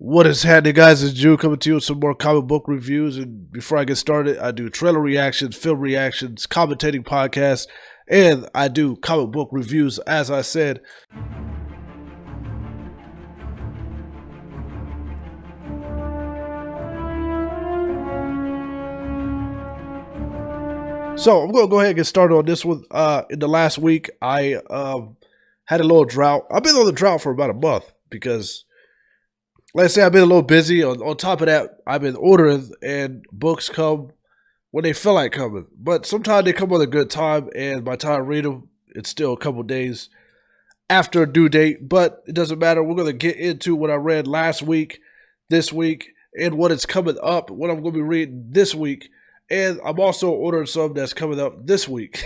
What is happening, guys? It's Drew coming to you with some more comic book reviews. And before I get started, I do trailer reactions, film reactions, commentating podcasts, and I do comic book reviews, as I said. So I'm going to go ahead and get started on this one. In the last week, I had a little drought. I've been on the drought for about a month because, like I say, I've been a little busy. On top of that, I've been ordering, and books come when they feel like coming. But sometimes they come on a good time, and by the time I read them, it's still a couple days after due date. But it doesn't matter. We're going to get into what I read last week, this week, and what is coming up, what I'm going to be reading this week. And I'm also ordering some that's coming up this week.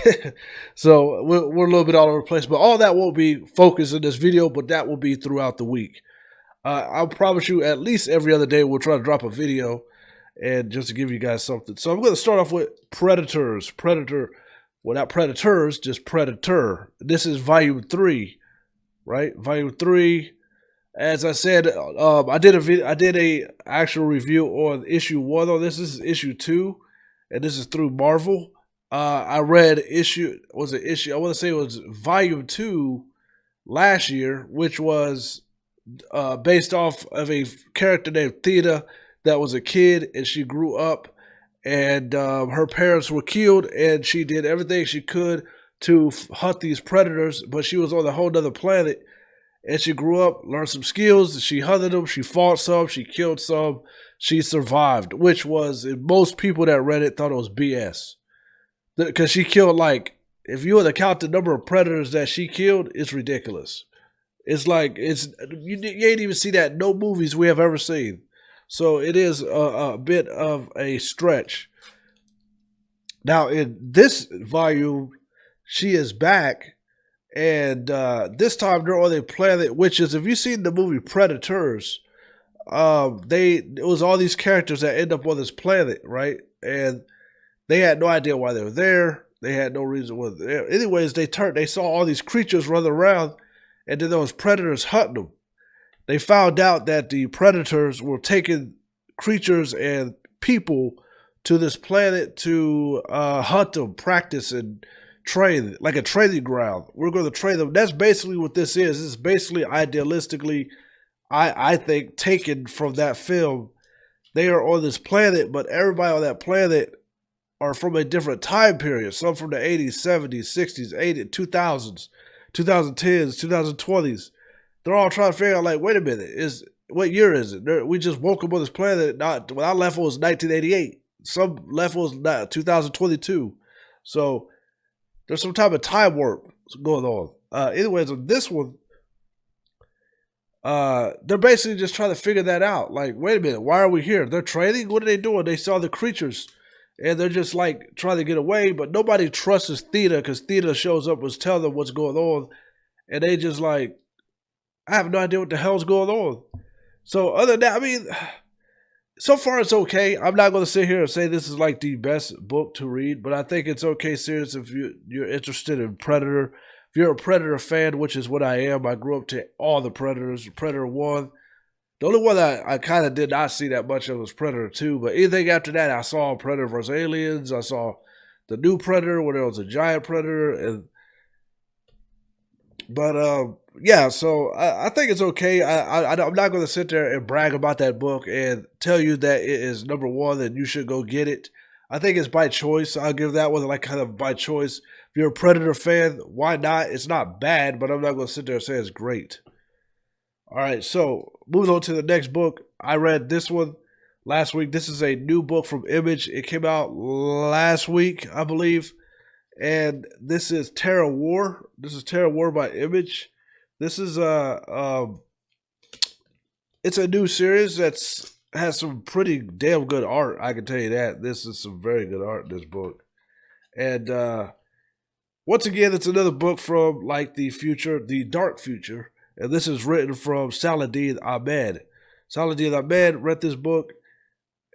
So we're a little bit all over the place. But all that won't be focused in this video, but that will be throughout the week. I'll promise you at least every other day we'll try to drop a video and just to give you guys something. So I'm going to start off with Predators. Well, not Predators, just Predator. This is volume 3, right? Volume 3. As I said, I did a actual review on issue 1 on this. This is issue 2, and this is through Marvel. I read I want to say it was volume 2 last year, which was based off of a character named Theta that was a kid, and she grew up, and her parents were killed, and she did everything she could to hunt these predators, but she was on a whole other planet, and she grew up, learned some skills, she hunted them, she fought some, she killed some, she survived, which was, most people that read it thought it was BS. Because she killed, like, if you were to count the number of predators that she killed, it's ridiculous. It's like, you ain't even see that in no movies we have ever seen. So it is a bit of a stretch. Now, in this volume, she is back. And this time they're on a planet, which is, if you've seen the movie Predators, it was all these characters that end up on this planet, right? And they had no idea why they were there. They had no reason why they were there. Anyways, they saw all these creatures running around, and then those predators hunting them. They found out that the predators were taking creatures and people to this planet to hunt them, practice, and train, like a training ground. We're going to train them. That's basically what this is. It's basically, idealistically, I think, taken from that film. They are on this planet, but everybody on that planet are from a different time period. Some from the 80s, 70s, 60s, 80s, 2000s. 2010s, 2020s. They're all trying to figure out, like, wait a minute, what year is it? We just woke up on this planet. When I left, it was 1988. Some left was 2022. So there's some type of time warp going on. Anyways, on this one, they're basically just trying to figure that out. Like, wait a minute, why are we here? They're training? What are they doing? They saw the creatures, and they're just, like, trying to get away, but nobody trusts Theta, because Theta shows up and tells them what's going on, and they just like, I have no idea what the hell's going on. So other than that, I mean, so far it's okay. I'm not going to sit here and say this is like the best book to read, but I think it's okay, serious, if you're interested in Predator. If you're a Predator fan, which is what I am, I grew up to all the Predators, Predator 1. The only one that I kind of did not see that much of was Predator 2, but anything after that, I saw Predator vs. Aliens, I saw the new Predator where there was a giant Predator, yeah, so I think it's okay. I'm not going to sit there and brag about that book and tell you that it is number 1 and you should go get it. I think it's by choice. I'll give that one like kind of by choice. If you're a Predator fan, why not? It's not bad, but I'm not going to sit there and say it's great. All right, so moving on to the next book. I read this one last week. This is a new book from Image. It came out last week, I believe. And this is Terra War. This is Terra War by Image. This is it's a new series that's has some pretty damn good art. I can tell you that. This is some very good art in this book. And once again, it's another book from, like, the future, the dark future. And this is written from Saladin Ahmed. Saladin Ahmed read this book,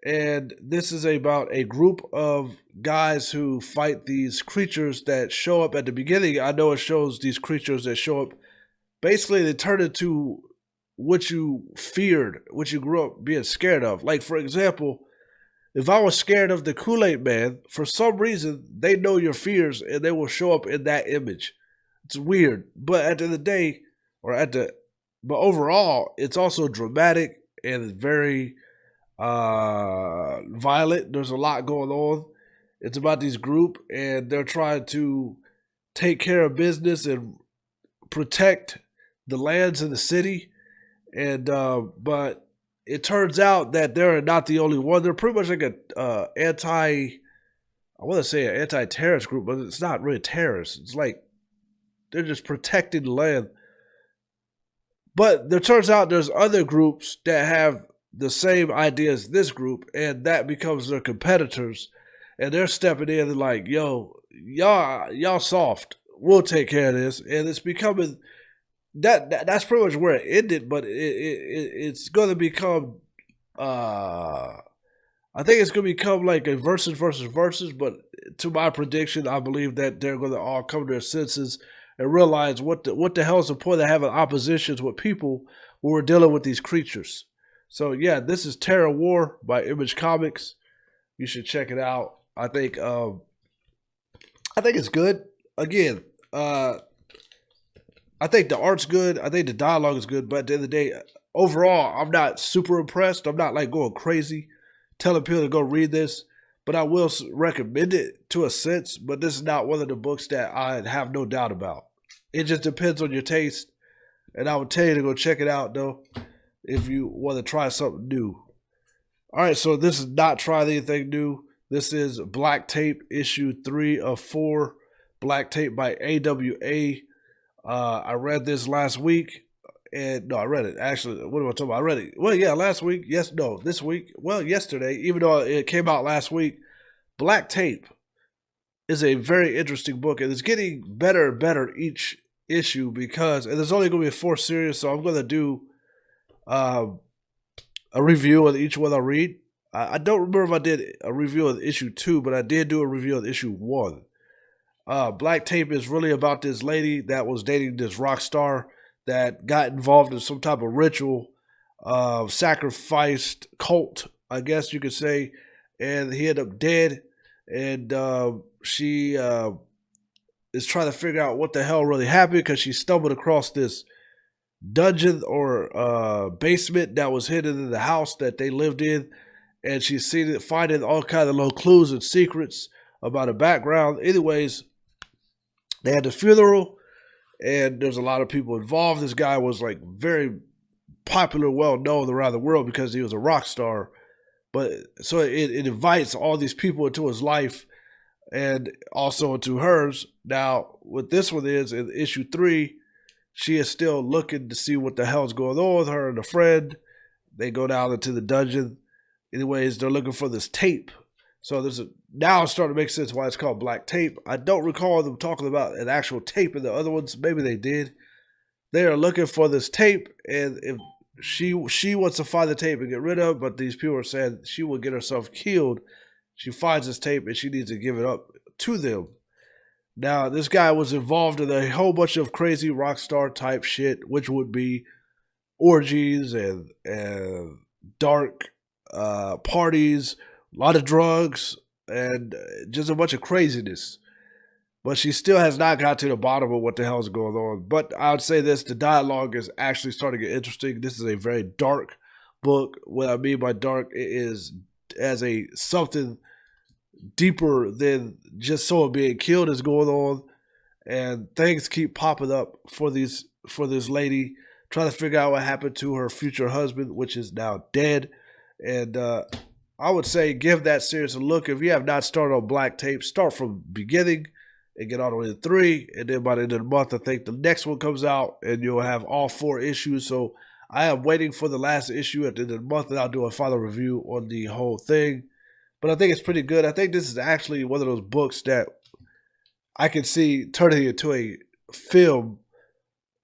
and this is about a group of guys who fight these creatures that show up at the beginning. I know it shows these creatures that show up. Basically, they turn into what you feared, what you grew up being scared of. Like, for example, if I was scared of the Kool-Aid Man, for some reason, they know your fears and they will show up in that image. It's weird. But at the end of the day, but overall, it's also dramatic and very violent. There's a lot going on. It's about this group and they're trying to take care of business and protect the lands in the city. And but it turns out that they're not the only one. They're pretty much like a I want to say an anti-terrorist group, but it's not really terrorists. It's like they're just protecting the land. But there turns out there's other groups that have the same idea as this group, and that becomes their competitors. And they're stepping in and like, yo, y'all soft. We'll take care of this. And it's becoming that's pretty much where it ended, but it's going to become I think it's going to become like a versus. But to my prediction, I believe that they're going to all come to their senses and realize what the hell is the point of having oppositions with people when we're dealing with these creatures. So yeah, this is Terror War by Image Comics. You should check it out. I think it's good. Again, I think the art's good. I think the dialogue is good. But at the end of the day, overall, I'm not super impressed. I'm not like going crazy telling people to go read this. But I will recommend it to a sense. But this is not one of the books that I have no doubt about. It just depends on your taste. And I would tell you to go check it out, though, if you want to try something new. All right, so this is not trying anything new. This is Black Tape, issue 3 of 4. Black Tape by AWA. I read this last week, and no, I read it. Actually, what am I talking about? I read it. Well, yeah, last week. This week. Well, yesterday, even though it came out last week. Black Tape is a very interesting book, and it's getting better and better each issue because, and there's only going to be 4 series, so I'm going to do a review of each one I read. I don't remember if I did a review of issue 2, but I did do a review of issue 1. Black Tape is really about this lady that was dating this rock star that got involved in some type of ritual, sacrificed cult, I guess you could say, and he ended up dead. And she is trying to figure out what the hell really happened because she stumbled across this dungeon or basement that was hidden in the house that they lived in, and she's seen it, finding all kind of little clues and secrets about her background. Anyways, they had the funeral, and there's a lot of people involved. This guy was like very popular, well known around the world because he was a rock star. But so it invites all these people into his life and also into hers. Now, what this one is in issue 3, she is still looking to see what the hell's going on with her and a friend. They go down into the dungeon. Anyways, they're looking for this tape. So now it's starting to make sense why it's called Black Tape. I don't recall them talking about an actual tape in the other ones. Maybe they did. They are looking for this tape, and if she wants to find the tape and get rid of it, but these people are saying she will get herself killed. She finds this tape, and she needs to give it up to them. Now, this guy was involved in a whole bunch of crazy rock star type shit, which would be orgies and dark parties, a lot of drugs, and just a bunch of craziness. But she still has not got to the bottom of what the hell is going on. But I would say this, the dialogue is actually starting to get interesting. This is a very dark book. What I mean by dark, it is as a something deeper than just someone being killed is going on. And things keep popping up for this lady, trying to figure out what happened to her future husband, which is now dead. And I would say give that series a look. If you have not started on Black Tape, start from the beginning and get all the way to 3. And then by the end of the month, I think the next one comes out and you'll have all 4 issues. So I am waiting for the last issue at the end of the month, and I'll do a final review on the whole thing. But I think it's pretty good. I think this is actually one of those books that I can see turning into a film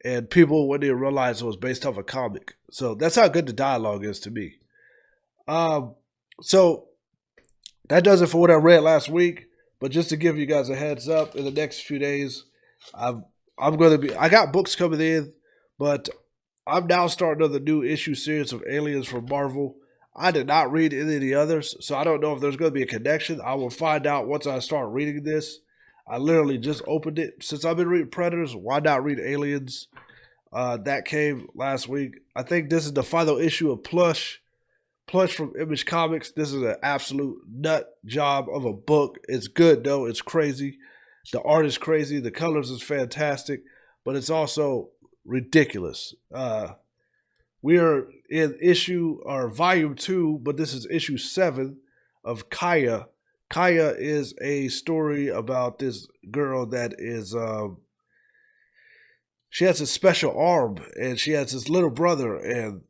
and people wouldn't even realize it was based off a comic. So that's how good the dialogue is to me. So that does it for what I read last week. But just to give you guys a heads up, in the next few days, I got books coming in, but I'm now starting on the new issue series of Aliens from Marvel. I did not read any of the others, so I don't know if there's going to be a connection. I will find out once I start reading this. I literally just opened it. Since I've been reading Predators, why not read Aliens? That came last week. I think this is the final issue of Plush. Plush from Image Comics. This is an absolute nut job of a book. It's good though. It's crazy. The art is crazy. The colors is fantastic, but it's also ridiculous. We are in issue or volume 2, but this is issue 7 of Kaya. Kaya is a story about this girl that is she has a special arm, and she has this little brother, and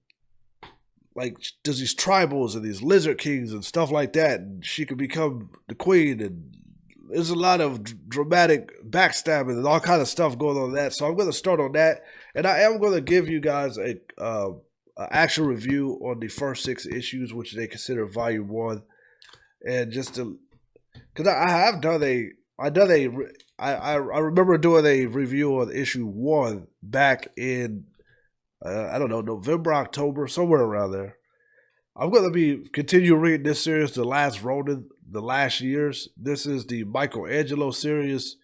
like does these tribals and these lizard kings and stuff like that, and she could become the queen, and there's a lot of dramatic backstabbing and all kind of stuff going on that. So I'm going to start on that, and I am going to give you guys a actual review on the first 6 issues, which they consider volume 1, and just to because I remember doing a review on issue 1 back in I don't know, November, October, somewhere around there. I'm going to be continue reading this series, The Last Ronin, The Last Years. This is the Michelangelo series,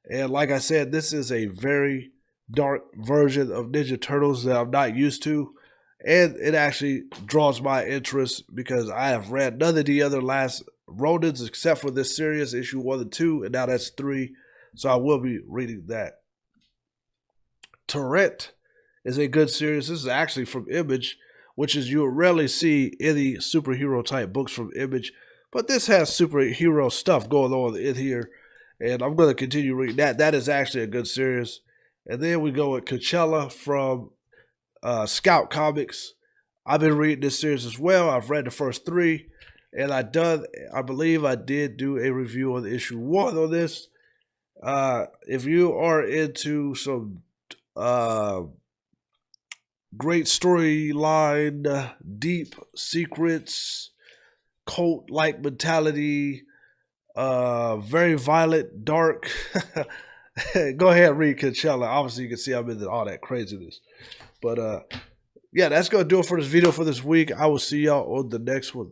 and like I said, this is a very dark version of Ninja Turtles that I'm not used to, and it actually draws my interest because I have read none of the other last Ronins except for this series, issue 1 and 2, and now that's 3, so I will be reading that. Torrent is a good series. This is actually from Image, which is you rarely see any superhero type books from Image, but this has superhero stuff going on in here, and I'm going to continue reading that. That is actually a good series. And then we go with Coachella from Scout Comics. I've been reading this series as well. I've read the first 3, and I believe I did do a review on issue 1 on this. If you are into some great storyline, deep secrets, cult-like mentality, very violent, dark, go ahead and read Coachella. Obviously, you can see I'm into all that craziness. But yeah, that's going to do it for this video for this week. I will see y'all on the next one.